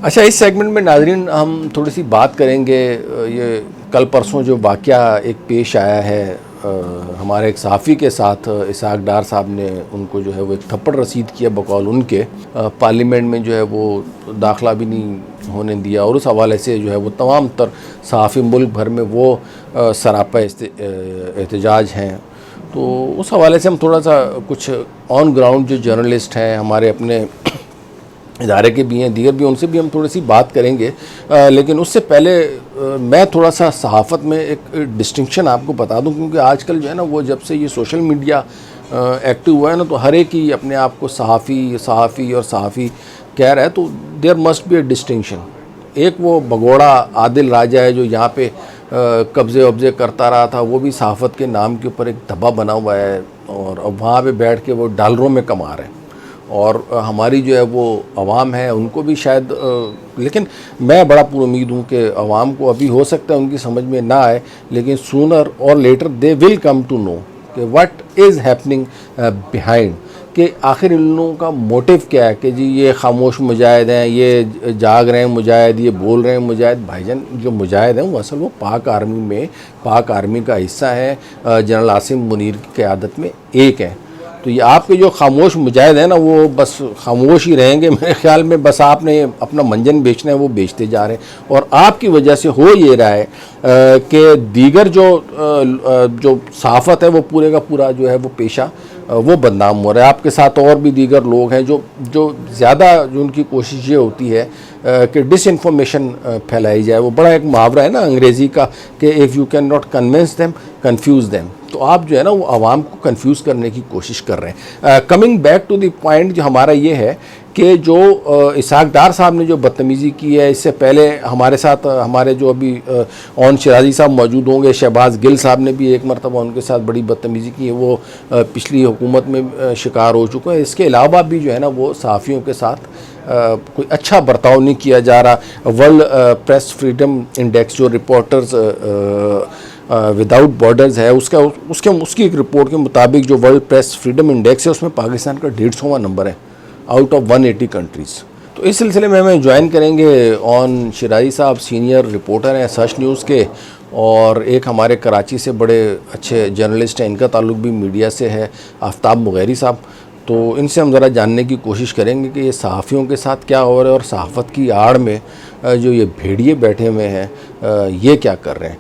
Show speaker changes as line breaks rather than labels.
अच्छा, इस सेगमेंट में नाज़रीन हम थोड़ी सी बात करेंगे। ये कल परसों जो वाक़या एक पेश आया है, हमारे एक सहाफ़ी के साथ इसहाक डार साहब ने उनको जो है वो एक थप्पड़ रसीद किया बकौल उनके, पार्लियामेंट में जो है वो दाखिला भी नहीं होने दिया, और उस हवाले से जो है वो तमाम तर सहाफ़ी मुल्क भर में वो सरापा एहतजाज हैं। तो उस हवाले से हम थोड़ा सा कुछ ऑन ग्राउंड जो जर्नलिस्ट हैं हमारे अपने इदारे के भी हैं, दीगर भी, उनसे भी हम थोड़ी सी बात करेंगे। लेकिन उससे पहले मैं थोड़ा सा सहाफ़त में एक डिस्टिंक्शन आपको बता दूं, क्योंकि आजकल जो है ना वो जब से ये सोशल मीडिया एक्टिव हुआ है ना, तो हर एक ही अपने आप को सहाफ़ी और सहाफ़ी कह रहा है। तो there must be a distinction. एक वो भगोड़ा आदिल राजा है जो यहाँ पे कब्ज़े वब्ज़े करता रहा था, वो भी सहाफ़त के नाम के ऊपर एक धब्बा बना हुआ है, और अब वहाँ पे बैठ के वो डॉलरों में कमा रहे हैं। और हमारी जो है वो अवाम है उनको भी शायद लेकिन मैं बड़ा पूरी उम्मीद हूँ कि अवाम को अभी हो सकता है उनकी समझ में ना आए, लेकिन सूनर और later they will come to know कि व्हाट इज़ हैपनिंग बिहाइंड, कि आखिर इन लोगों का मोटिव क्या है। कि जी ये खामोश मुजाहिद हैं, ये जाग रहे हैं मुजाहिद, ये बोल रहे हैं मुजाहिद। भाईजान जो मुजाहिद हैं वो असल वो पाक आर्मी का हिस्सा है, जनरल आसिम मुनीर की क़यादत में एक है। तो ये आपके जो खामोश मुजाहिद हैं ना वो बस खामोश ही रहेंगे मेरे ख्याल में। बस आपने अपना मंजन बेचना है, वो बेचते जा रहे हैं, और आपकी वजह से हो ये रहा है कि दीगर जो सहाफ़त है वो पूरे का पूरा जो है वो पेशा वो बदनाम हो रहा है। आपके साथ और भी दीगर लोग हैं जो ज़्यादा जो उनकी कोशिश ये होती है कि डिसइंफॉर्मेशन फैलाई जाए। वो बड़ा एक मुहावरा है ना अंग्रेज़ी का कि if you can not convince them confuse them. तो आप जो है ना वो आवाम को कंफ्यूज करने की कोशिश कर रहे हैं। Coming back to the point, जो हमारा ये है कि जो इसहाक डार साहब ने जो बदतमीज़ी की है, इससे पहले हमारे साथ हमारे जो अभी ऑन शिराजी साहब मौजूद होंगे, शहबाज गिल साहब ने भी एक मरतबा उनके साथ बड़ी बदतमीज़ी की है, वो पिछली हुकूमत में शिकार हो चुका है। इसके अलावा भी जो है ना वो सहाफ़ियों के साथ कोई अच्छा बर्ताव नहीं किया जा रहा। वर्ल्ड प्रेस फ्रीडम इंडेक्स जो रिपोर्टर्स विदाउट बॉर्डर्स है उसकी एक रिपोर्ट के मुताबिक जो वर्ल्ड प्रेस फ्रीडम इंडेक्स है उसमें पाकिस्तान का 150वां नंबर है आउट ऑफ 180 कंट्रीज़। तो इस सिलसिले में हमें ज्वाइन करेंगे ऑन शिराजी साहब, सीनियर रिपोर्टर हैं सच न्यूज़ के, और एक हमारे कराची से बड़े अच्छे जर्नलिस्ट हैं, इनका ताल्लुक भी मीडिया से है, आफ्ताब मुगैरी साहब। तो इनसे हम ज़रा जानने की कोशिश करेंगे कि ये सहाफ़ियों के साथ क्या हो रहा है, और सहाफ़त की आड़ में जो ये भेड़िए बैठे हुए हैं ये क्या कर रहे हैं।